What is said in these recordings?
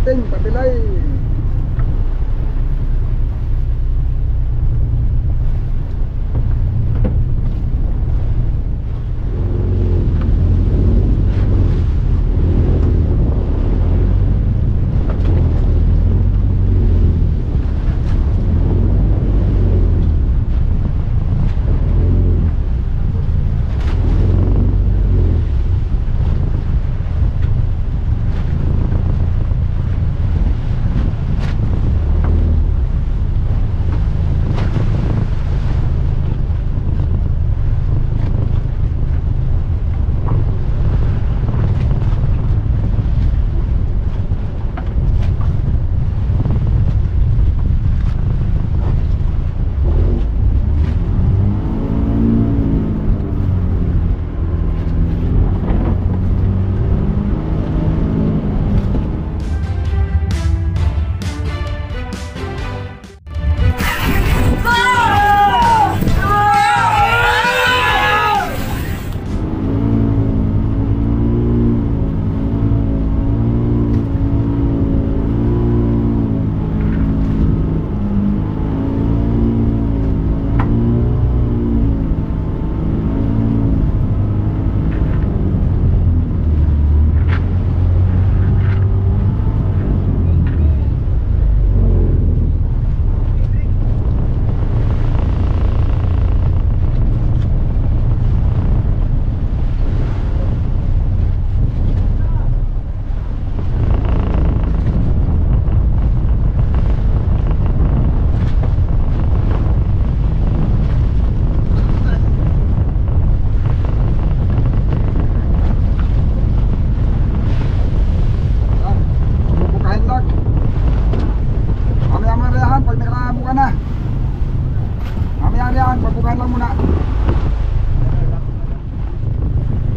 dating, patilay. Pagbukahan lang muna.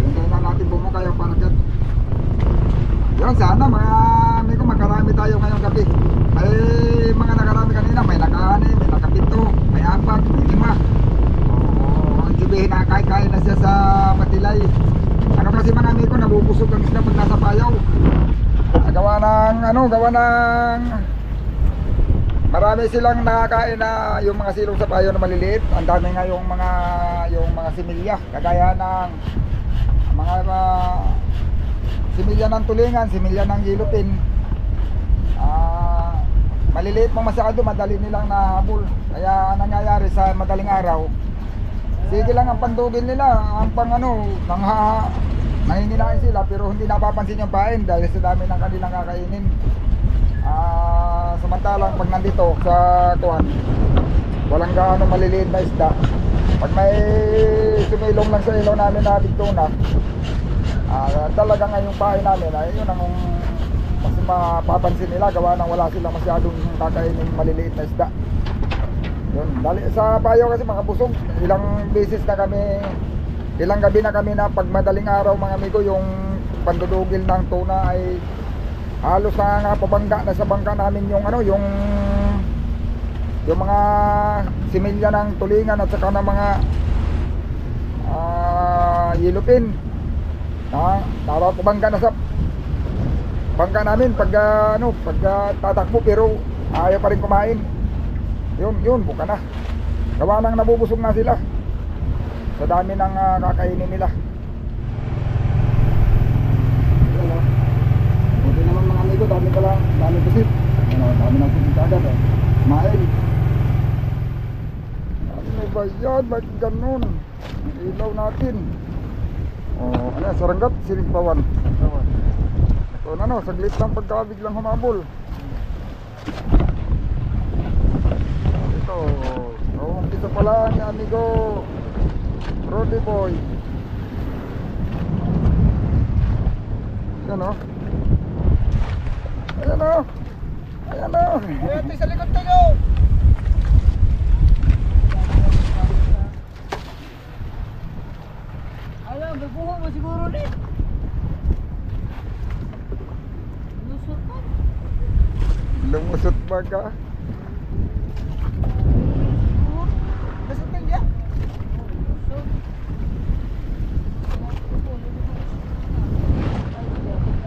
Hintayin na natin bumuka yung paraket. Yun, sana mga amigo magkarami tayo ngayong gabi. May mga nakarami kanina, may naka-6, may naka-7, may 4, may 5. Ang sabihin na kaya na siya sa Patilay. Ano kasi mga amigo, nabubusog ang isla pag nasa payaw. Gawa ng marami silang nakakain na yung mga silong sa payo na maliliit. Ang dami nga yung mga similya, kagaya ng mga similya ng tulingan, similya ng yellowfin. Maliliit pang masyado, madali nilang nahabol. Kaya nangyayari sa madaling araw, sige lang ang pandugin nila, ang nanginginain sila pero hindi napapansin yung pain dahil sa dami ng kanilang kakainin. Samantalang pag nandito sa kuwan, walang gaano maliliit na isda. Pag may sumilong lang sa ilaw namin na bigtuna, talaga nga yung pain namin ay yun ang mas mapapansin nila, gawa nang wala silang masyadong kakainin maliliit na isda. Yun, sa payo kasi makabusog. Ilang gabi na kami na pag madaling araw mga amigo, yung pandudugil ng tuna ay halos na pabangga na sa bangka namin yung mga similya ng tulingan at saka ng mga yellowfin. Pabangga na sa bangka namin pag tatakbo pero ayaw pa rin kumain. Yun, buka na. Gawa nang nabubusog na sila sa dami ng kakainin nila. Buti naman mga amigo, dami pusit. Dami ng pusit agad kumain. Ano ba yan? Ba't ganun? Ilaw natin. Ano yan? Saranggat, sirigpawan. So saglit lang pagkabig lang humabol. Ito, umpisa pala ni amigo Roddy Boy. Ayan o. Ayan sa likod tayo. Alam, magbuho mo siguro ni. Lumusot ba ka? Lusot na diya.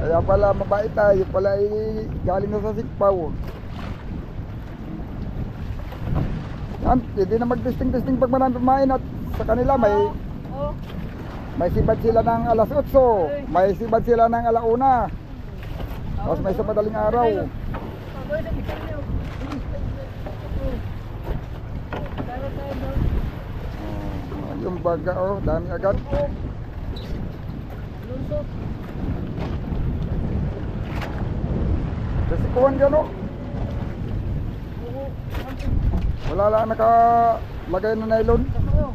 Kaya pala mabait tayo, pala ay galing na sa Sikpaw. Yan, hindi na mag-testing-testing pag marami pumain at sa kanila Oo. may sibad sila ng alas 8, may sibad sila ng alauna. Tapos may sa madaling araw. Baboy na ikan niyo. Tara tayo doon. Yung baga oh, dami agad. Lusot. Kasi kuhan ka no? Oo. Wala lang nakalagay na nylon. Oo.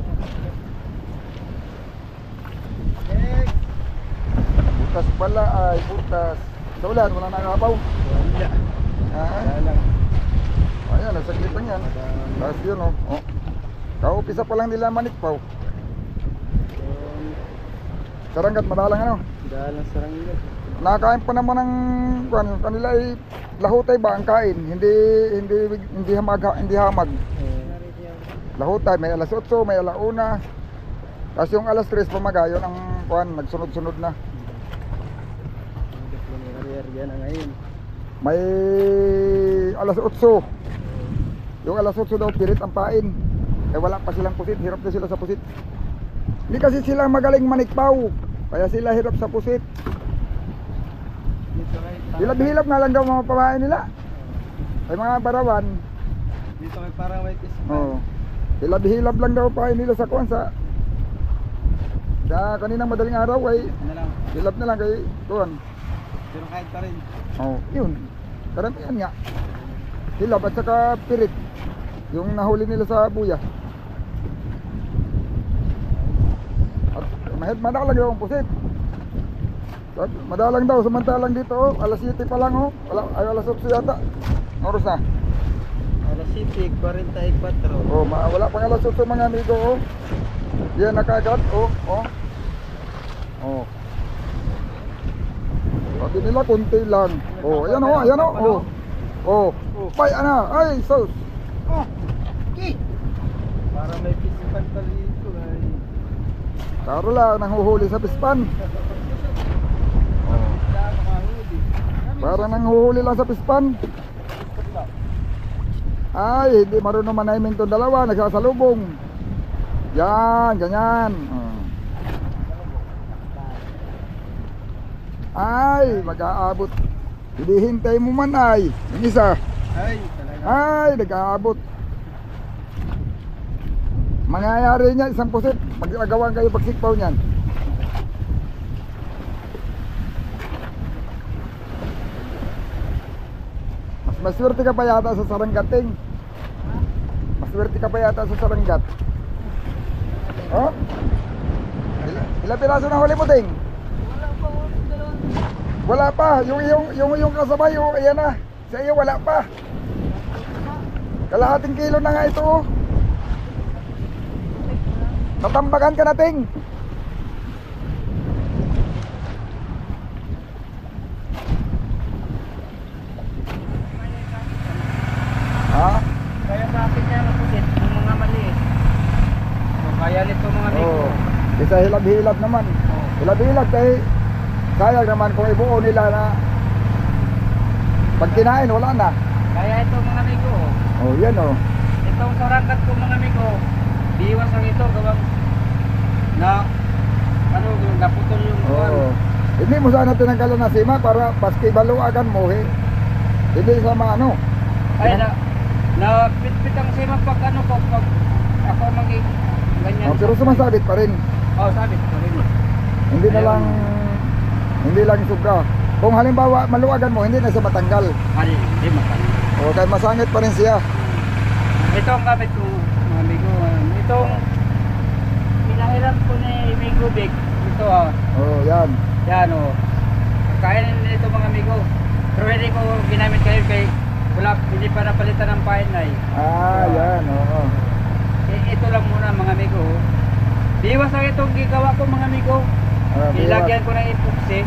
Next. Butas pala ay butas. Sa ulan, wala nakapaw. Wala. Ah, ayan, nasaglit lang yan. Tapos yun oh. Oh. Kaupisa pa lang nila manikpaw. Saranggat, madalang ano? Dalang saranggat. Nakakain pa naman ng kanila ay lahutay ba ang kain? Hindi hamag. Lahutay, may alas 8, may alauna. Tapos yung alas 3 pamagayon ang nagsunod-sunod na. May alas 8. Yung alas 8 daw pirit ang pain. Eh wala pa silang pusit, hirap na sila sa pusit. Hindi kasi sila magaling manikpaw, kaya sila hirap sa pusit. Hilab-hilab nga lang daw mga pamain nila. Ay mga barawan. Dito may parang may pispan. Oh. Hilab-hilab lang daw pain nila sa kuwan sa kaninang madaling araw ay Ano lang. hilab na lang kay kuwan. Pero kahit pa rin. Oh, yun. Karamihan nga. Hilab at saka pirit. Yung nahuli nila sa buya. At madalang daw ang pusit. Madalang daw, samantalang dito oh, alas 7 pa lang oh. Ay alas 8 yata. Oras na. Alas 7:44. Oh, wala pang alas 8 mga amigo oh. Yan nakagad oh, oh. Oh. Sabi nila konti lang. Oh, ayan oh, ayan oh. Oh. Oh. Bay ana, ay sus. Oh. Okay. Para may pispan pa dito ay. Karo lang nanghuhuli sa pispan. Oh. Para nanghuhuli lang sa pispan. Ay, hindi marunong manahimik itong dalawa, nagsasalubong. Yan, ganyan. Ay, mag-aabot. Hindi hintay mo man ay. Yung isa. Ay, talaga. Ay, nag-aabot. Mangyayari niya isang pusit. Mag-agawan kayo pagsikpaw niyan. Mas swerte ka pa yata sa saranggating. Mas swerte ka pa yata sa saranggat. Oh? Ilang piraso na huli mo, Ting? Wala pa ulit dalawang. Wala pa. Yung kasabay, oh, ayan na. Sa iyo, wala pa. Kalahating kilo na nga ito, oh. Natambakan ka na, Ting. Ha? Kaya sa akin niya napusit yung mga maliit. So, kaya nito mga amigo. Oo. Isa hilab-hilab naman. Hilab-hilab kay sayang naman kung ibuo nila na pag kinain wala na. Kaya ito mga amigo. Oh, yan oh. Itong sarangkat ko mga amigo. Biwas ang ito gawang na ano naputol yung Oo. Hindi mo sana tinanggalan na sima para paski baluagan mo eh. Hindi sama ano. ay na pitpit ang sima pag ano ko pag ako maging ganyan. Oh, pero sumasabit pa rin. Oh, sabi ko rin. Hindi lang suga. Kung halimbawa maluwagan mo, hindi na siya matanggal. Hali, di makan. O kaya masangit pa rin siya. Ito ang gamit ko mga amigo. Itong pinahiram ko ni Amigo Big. Ito ah. Oh, yan. Yan oh. Kainin nito mga amigo. Pero hindi ko ginamit kayo kay wala, hindi pa napalitan ng pain na Yan. Oo. ito lang muna mga amigo. Diwas lang itong gigawa ko mga amigo. Ilagyan ko ng epoxy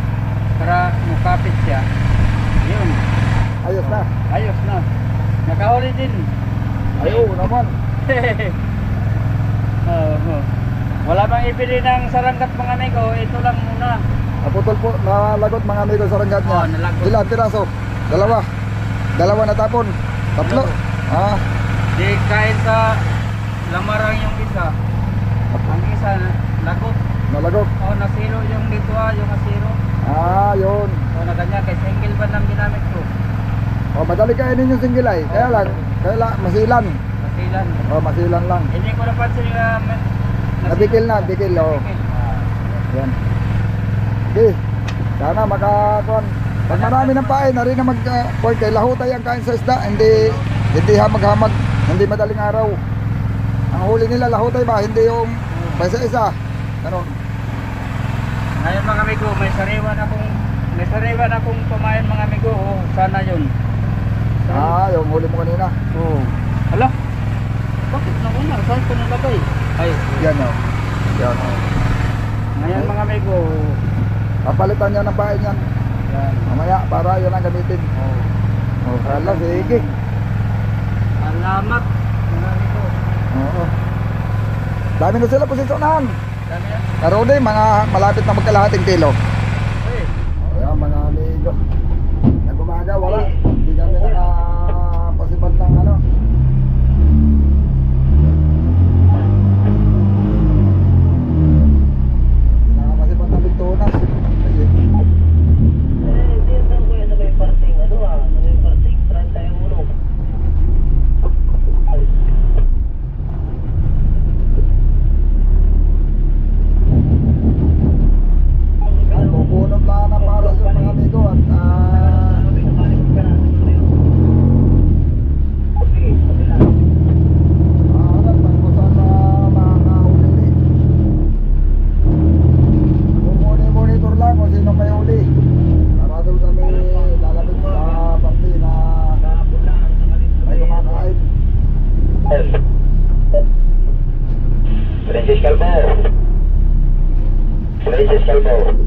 para mukapit siya. Yun. Ayos na. Ayos na. Nakahuli din. Ayaw naman. Wala bang ibili ng sarangkat mga amigo. Ito lang muna. Naputol po, nalagot mga amigo sa ranggat niya. Oo, nalagot. Ilan piraso? Dalawa na tapon. Tatlo. Ah, Di kahit sa lamarang yung isa. Ang isa lagot. nalagot. Nasiro yung dito yung asiro. Ah, yun. Na ganyan kay single ban lang ginamit ko. Madali kainin yung single ay. Kaya lang, masilan. Masilan. Masilan lang. Hindi ko napansin na Nabikil na, bikil. Yan. Okay. Sana makakuan. Pag marami ng pain, nari na mag kay lahutay ang kain sa isda, hindi hamag-hamag, hindi madaling araw. Ang huli nila lahutay ba, hindi yung isa-isa. Ganun. Ngayon mga amigo, may sariwan akong pamayan mga amigo. Sana yun. Yung huli mo kanina. Hala. Bakit nauna? Saan ko nalagay? Ay, Yan o. Yan. ngayon mga amigo. Papalitan niya ng pain yan. Yan. Mamaya, para yan ang gamitin. Hala, sige. Salamat mga amigo. Oo. Dami na sila posisyonahan. Dami yan. Pero di, mga malapit na magkalahating kilo. Ay, Ayan mga amigo. Nag-umaga, wala. Hindi kami nakapasipad ng ano. Nakapasipad ng Victonas. Kasi pupunod lang na para sa mga amigo at hanap ng kung saan makakahuli. Monitor lang kung sino may huli. Para doon kami lalapit sa party na may kumakain. Princess Calvo.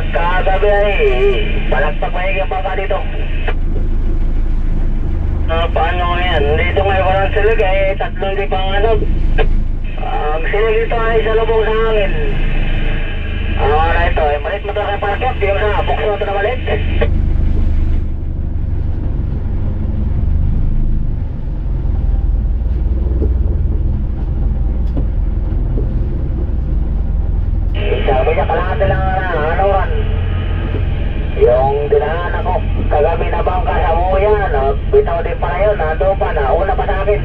Kagabi ay palagpak mahiging bangka dito. Paano yan? Dito ngayon walang silig ay tatlong di pang ano. Ang silig dito ay sa lubong sa hangin. Na ito ay malit mo ito kay parkit. Yung na, bukso ito na malit. Sabi niya kalahati lang anoran. Yung dinahan ako, kagabi na bangka sa Muyan, bitaw din pala yun, nandun pa, nauna pa sa akin.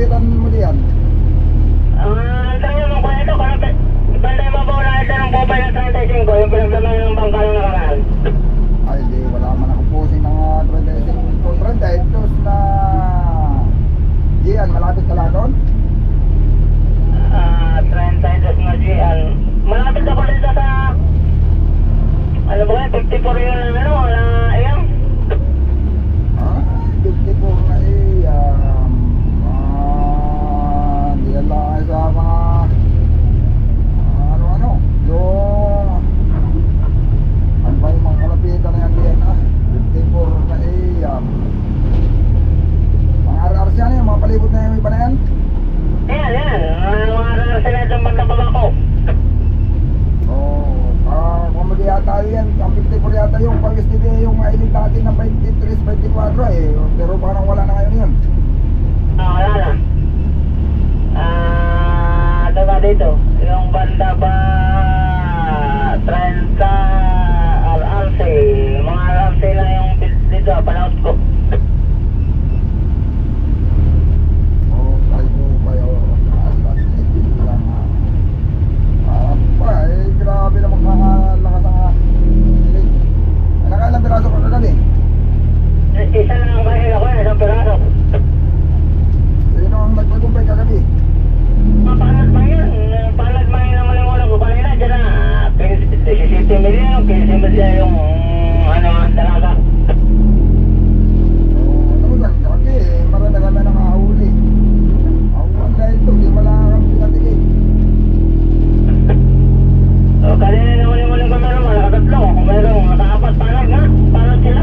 malapitan mo diyan? Antayin naman ko ito, banda yung mabaw na ito ng Popeye na 35, yung pinaglaman ng bangka ng nakaraan. Ay, di, wala man ako pusing ng 35 na Gian, malapit ka lang doon? 32 na GL. Malapit ako dito sa, ano ba yan, 54 yun na ano, na iyang. 54 na diyan lang sa mga ano-ano yung ano ba yung mga kalapitan na yan diyan 54 na mga RRC yan yung mga palibot na yung iba na yan. Yan, mga sila itong bandang babako. Kung hindi yata yan, ang 54 yata yung pag-stay yung mailing dati ng 23, 24 pero parang wala na ngayon yun. Wala na. Ito ba dito? Yung banda ba 30 RRC. Mga RRC na yung dito, panout ko. Grabe naman kakalakas ang sinig. Nakailang piraso ka kagabi? Isa lang ang bahil ako, isang piraso. Sino ang nagpagumpay kagabi? Papalat ba yun? Papalat ba yun ang malimulang ko kanina? Diyan na, 17 million, 15 million yung talaga. Ano lang, kaki marami kami nakahuli. Awan na ito, di malakang pinatigil. Kanina naman yung muling kamera mo, nakatatlo. Kung mayroong nakaapat, palag na. Palag sila.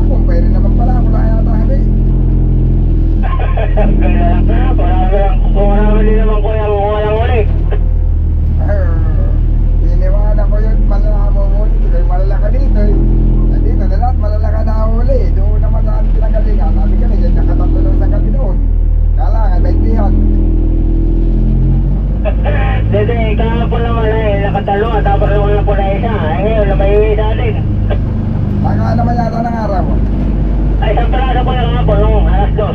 Kumpay rin naman pala, wala yata hindi. Kaya lang, marami din naman kuya mo walang ulit. Iniwanan ko yun, malala mo muli. Kaya malalaka dito Nandito na lahat, malalaka na huli. Doon naman sa amin pinanggalingan. Sabi ka na dyan, nakatatlo lang sa gabi doon. Kailangan, naintihan. Dito kahapon naman nakatalo tapos naman na po na isa. Ngayon, may isa din. Saka naman yata ng araw. Ay, isang piraso po na kahapon, no? Alas 2.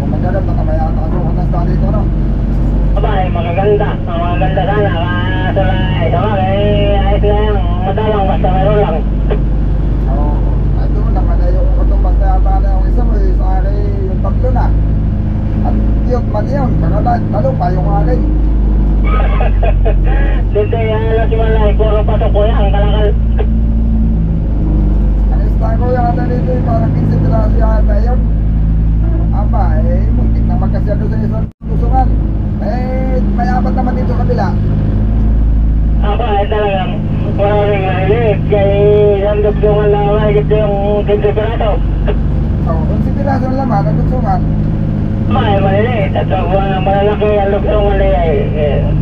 Magaganda naman yata ako kung nasa dito, no? Aba, magaganda. Magaganda sana. Kaso na, isa ka, ayos na yan. Madalang, basta meron lang. Ay doon naman na yung katumbas na yata na yung isa mo, sa akin yung tatlo na. At yun, man yun, talo pa yung akin. Dito yan, alas yung malay, puro pasok ko yan, kalakal. Ang ista ko yata dito, parang 15 piraso yata yun. Aba, muntik na magkasyado sa isang lusungan. May apat naman dito kabila. Aba, talagang maraming narinig. Kaya yung dugsungan na mahigit yung 15 piraso. Kung si piraso na laman, ang lusungan. Maliliit at ang malalaki ang lugtungan niya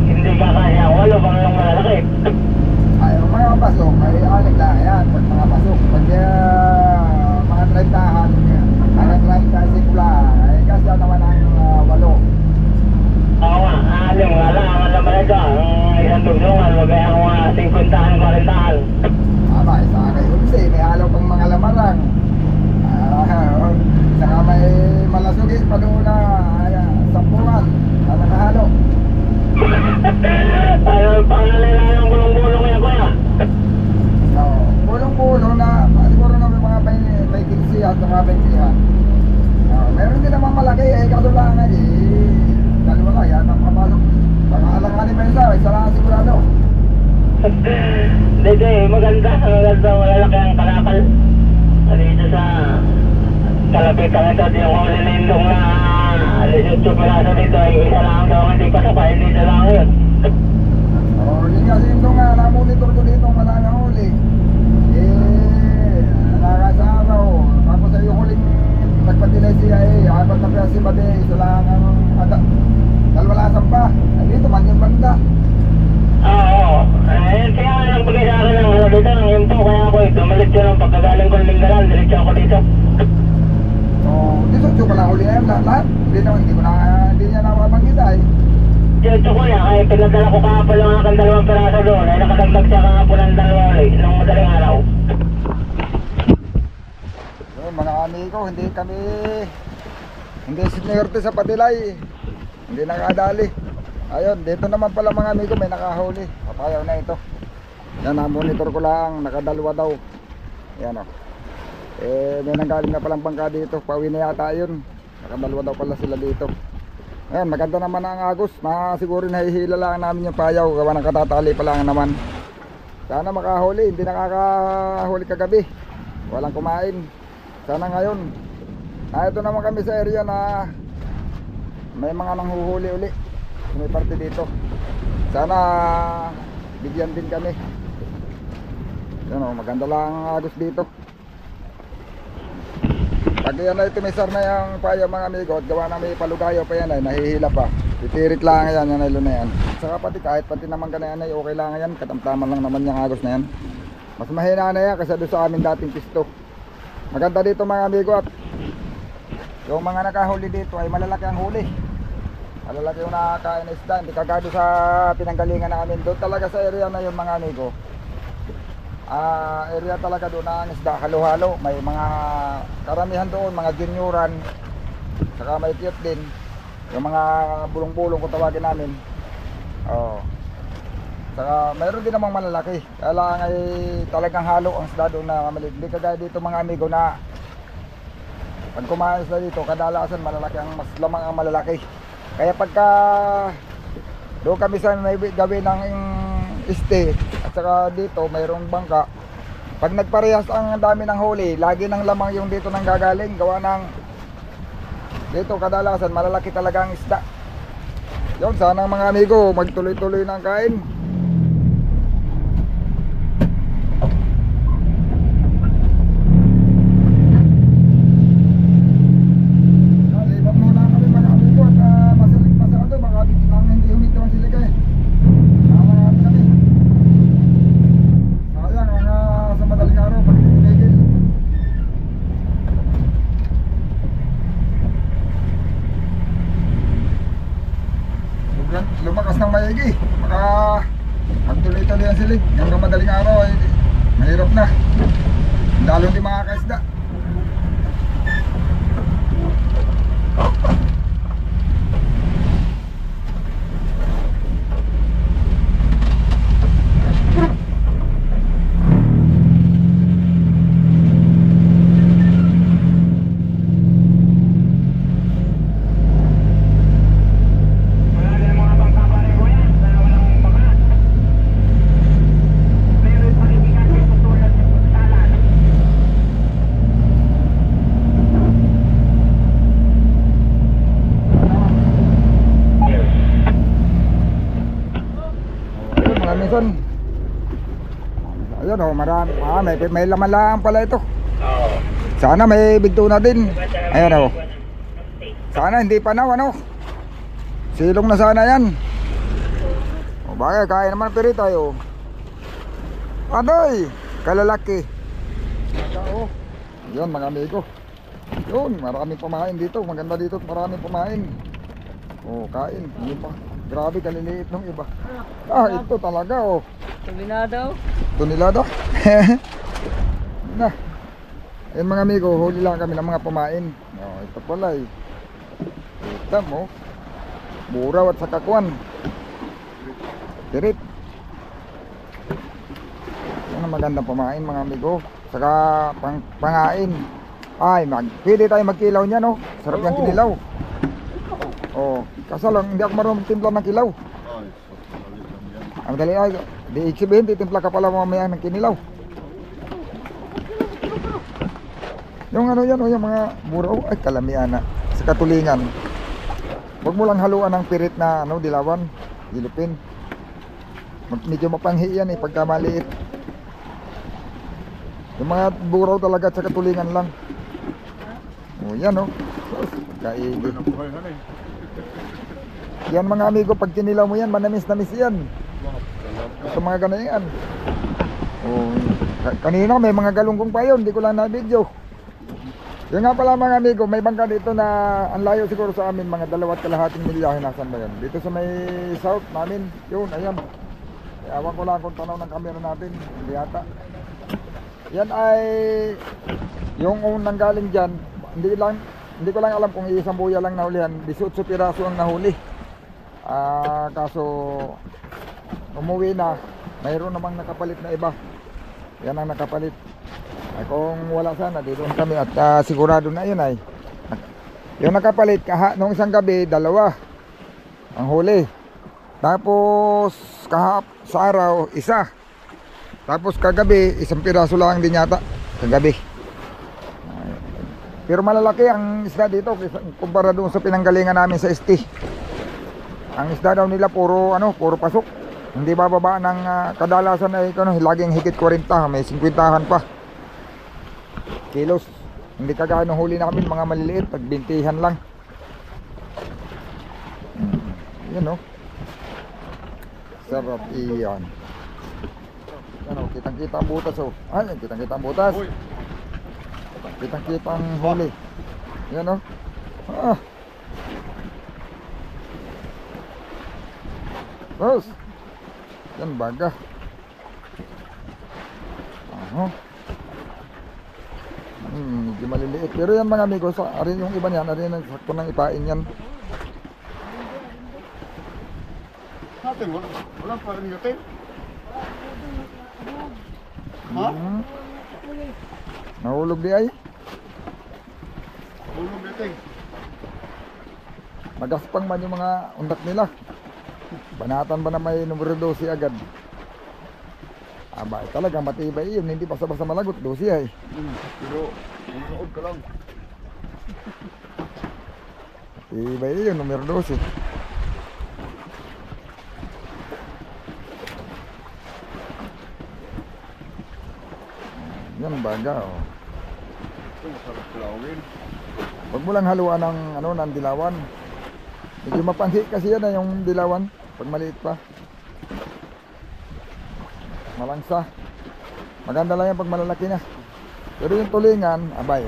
hindi kakaya ang walo pang yung malalaki. Ay, ang mga pasok, ay anig lang yan. Pag mga pasok, pag mga 30-han, hanggang 35 lang, ay kasi naman ang walo. Oo nga, aling wala, ang naman ito, ang isang lugtungan, magay ang mga 50-han, 40-han. Aba, isa kay Ulsi, may halaw pang mga lamarang. Saka may malasugis pa doon na sampungan na nakahalo. Ano pang nalala ng bulong-bulong yan, kuya? Bulong-bulong na siguro na may mga 15 at saka 20. Meron din naman malaki kaso lang dalawa lang yan ang papasok. Pangalanganin pa isa lang sigurado. Dito maganda, malalaki ang kalakal. Dito sa kalapitan ito, yung huli lindong na 18 piraso dito ay isa lang daw hindi pasapay, dito lang yun. Yun kasi ito nga, namonitor ko dito malala huli. Nakasa araw, tapos ay yung huling nagpatilay siya apat na piyasi ba isa lang ang dalwalasan pa. Ay dito man yung banda. Oo, kaya nga nagbigay sa akin ng dito, ng info, kaya ako dumalit yun ang pagkagaling ko ng Linggaran, diretso ako dito. Dito ko lang huli na yun lahat. Hindi niya napabanggit ay. Diretso ko na, kaya pinadala ko kahapon lang aking 2 piraso doon, ay nakadagdag siya kahapon ng 2 ulit, nung madaling araw. Mga amigo, hindi kami Hindi sinerte sa patilay. Hindi nakadali. Ayun, dito naman pala mga amigo may nakahuli. Papayaw na ito. Yan, monitor ko lang, nakadalwa daw. Yan o. May nanggaling na palang bangka dito. Pauwi na yata yun. Nakadalwa daw pala sila dito. Ayan, maganda naman ang agos. Siguro nahihila lang namin yung payaw. Gawa ng katatali pa lang naman. Sana makahuli. Hindi nakakahuli kagabi. Walang kumain. Sana ngayon. Ito naman kami sa area na may mga nanghuhuli uli. May parte dito. Sana bigyan din kami. Yan o, maganda lang ang agos dito. Pag yan ay tumisar na yung payo mga amigo at gawa na may palugayo pa yan ay nahihila pa. Titirik lang yan, yung nilo na yan. Saka pati kahit pati naman ka na yan ay okay lang yan. Katamtaman lang naman yung agos na yan. Mas mahina na yan kasi doon sa amin dating pisto. Maganda dito mga amigo at yung mga nakahuli dito ay malalaki ang huli. Malalaki yung nakakain na isda. Hindi kagado sa pinanggalingan namin. Doon talaga sa area na yun mga amigo. Area talaga doon na ang isda halo-halo. May mga karamihan doon, mga junioran. Saka may cute din. Yung mga bulong-bulong kung tawagin namin. Saka mayroon din namang malalaki. Kaya lang ay talagang halo ang isda doon na maliit. Hindi kagaya dito mga amigo na pag kumain sila dito, kadalasan malalaki ang mas lamang ang malalaki. Kaya pagka doon kami sa may gawin ng stay at saka dito mayroong bangka, pag nagparehas ang dami ng huli, lagi ng lamang yung dito nang gagaling. Gawa ng dito kadalasan malalaki talaga ang isda. Yun, sana mga amigo magtuloy-tuloy ng kain. Lumakas ng maigi, baka magtuloy-tuloy ang silig hanggang madaling araw ay mahirap na, lalo di makakaisda. Minsan ayun marami, may laman lang pala ito. Sana may bigto na din. Ayun sana hindi pa na silong na sana yan. Bakit kaya naman pirit tayo. Adoy kalalaki. Yun mga amigo, yun maraming pamain dito. Maganda dito, maraming pamain. Kain, hindi pa. Grabe kaliliit ng iba. Ito talaga Tulinado. Tunilado. Na. Ayun mga amigo, huli lang kami ng mga pamain. Ito pala ito mo. Buraw at sakakuan. Tirit. Yan ang magandang pamain mga amigo. Saka pangain. Pwede tayo magkilaw niyan Sarap yung kinilaw. Kaso lang hindi ako marunong magtimpla ng kilaw. Ang dali di sabihin titimpla ka pala mamaya ng kinilaw. Yung yan yung mga buraw ay kalamian na sa katulingan. Huwag mo lang haluan ng pirit na dilawan, dilupin. Medyo mapanghi yan pagka maliit. Yung mga buraw talaga sa katulingan lang. Yan kaigi. Yan mga amigo, pag kinilaw mo yan, manamis-namis yan. Sa mga ganyan. Kanina may mga galunggong pa yun, hindi ko lang na-video. Yan nga pala mga amigo, may bangka dito na ang layo siguro sa amin, mga 2.5 milyahe. Nasaan ba yan? Dito sa may south namin, yun, ayan. Ewan ko lang kung tanaw ng camera natin, hindi yata. Yan ay yung unang galing dyan, hindi lang hindi ko lang alam kung isang buya lang nahulihan. 18 piraso ang nahuli. Kaso umuwi na, mayroon namang nakapalit na iba. Yan ang nakapalit. Kung wala sana, dito kami at sigurado na yun ay. Yung nakapalit, nung isang gabi, 2 ang huli. Tapos sa araw, 1. Tapos kagabi, 1 piraso lang din yata. Kagabi. Pero malalaki ang isda dito kumpara doon sa pinanggalingan namin sa ST. Ang isda daw nila puro pasok. Hindi bababa ng kadalasan ay laging higit 40, may 50han pa. Kilos. Hindi kagaya nung huli namin mga maliliit, nagbintihan lang. Yan sarap iyan. Kitang-kita ang butas Ay, kitang-kita ang butas. Kitang-kita ang huli. Yan Rose. Yan baga. Medyo maliliit. Pero yan mga amigo, arin yung iba niyan, arin ang sakto ng ipain yan. Natin, wala pa rin natin. Ha? Nahulog di ay. Hulog natin. Magaspang man yung mga undak nila. Banatan ba na may numero 12 agad? Aba, talaga matibay yun. Hindi basta-basta malagot. 12 ay. Pero, manood ka lang. Matibay yun, numero 12. Yan baga Ito, masarap kulawin. Huwag mo lang haluan ng dilawan. Medyo mapanghi kasi yan yung dilawan. Pag maliit pa. Malangsa. Maganda lang yan pag malalaki na. Pero yung tulingan, abay,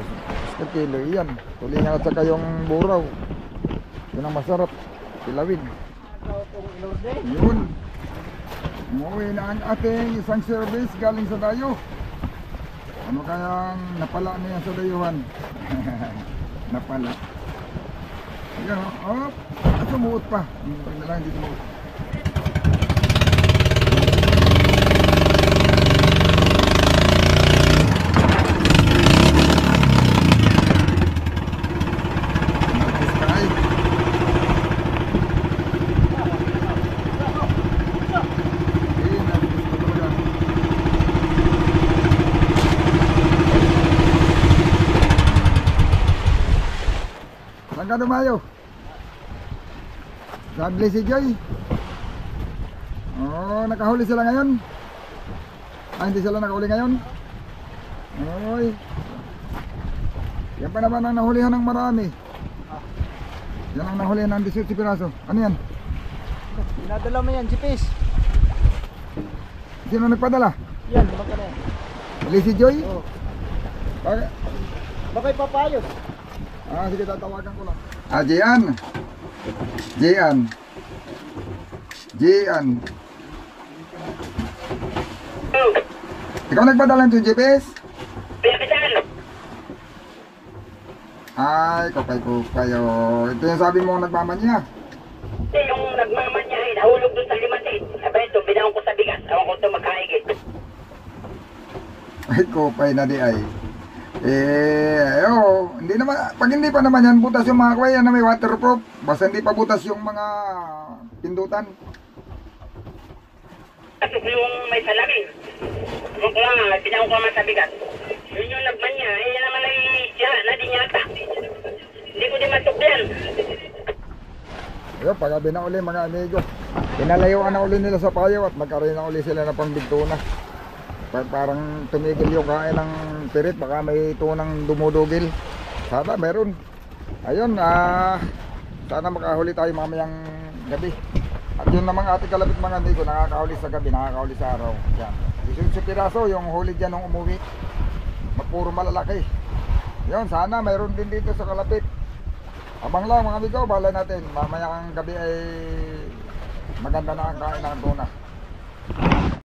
1 kilo yan. Tulingan at saka yung buraw. Yun ang masarap. Tilawin. Yun. Umuwi na ang ating isang service galing sa dayo. Ano kayang napala niya sa dayuhan? Napala. Ayan sumuot pa. Pag na lang hindi sumuot. Saan ka dumayo? Sadly si Joy. Nakahuli sila ngayon. Hindi sila nakahuli ngayon. Oy. Yan pa naman ang nahulihan ng marami. Yan ang nahulihan ng 18 piraso. Ano yan? Pinadala mo yan, Jipis. Sino nagpadala? Yan, baka na yan. Huli si Joy? Oo. Bakit? Baka ipapayos. Sige, tatawagan ko lang. Jian. Jian. Jian. Ikaw nagpadala ng GPS? Kapitan! Ay, kupay. Ito yung sabi mo nagmamanya. Hindi, yung nagmamanya ay nahulog doon sa limantin. Sabi ito, binawang ko sa bigas. Ewan ko ito magkaigit. Ay, kupay na di ay. Hindi naman, pag hindi pa naman yan, butas yung mga kwaya na may waterproof. Basta hindi pa butas yung mga pindutan. At yung may salamin. Ewan ko lang, binawang ko naman sa bigas. Yun yung nagmanya, yan naman ay sira na din yata. Hindi ko din matukyan. Ayun, pagabi na uli mga amigo. Pinalayuan na uli nila sa payaw at magkaroon na uli sila na pangbigtuna. Parang tumigil yung kain ng pirit, baka may tunang dumudugil. Sana meron. Ayun, sana makahuli tayo mamayang gabi. At yun namang ating kalapit mga amigo, nakakahuli sa gabi, nakakahuli sa araw. Yan. 18 piraso yung huli dyan nung umuwi. Puro malalaki. Yun, sana mayroon din dito sa kalapit. Abang lang mga amigo, balay natin. Mamayang gabi ay maganda na ang kain ng tuna.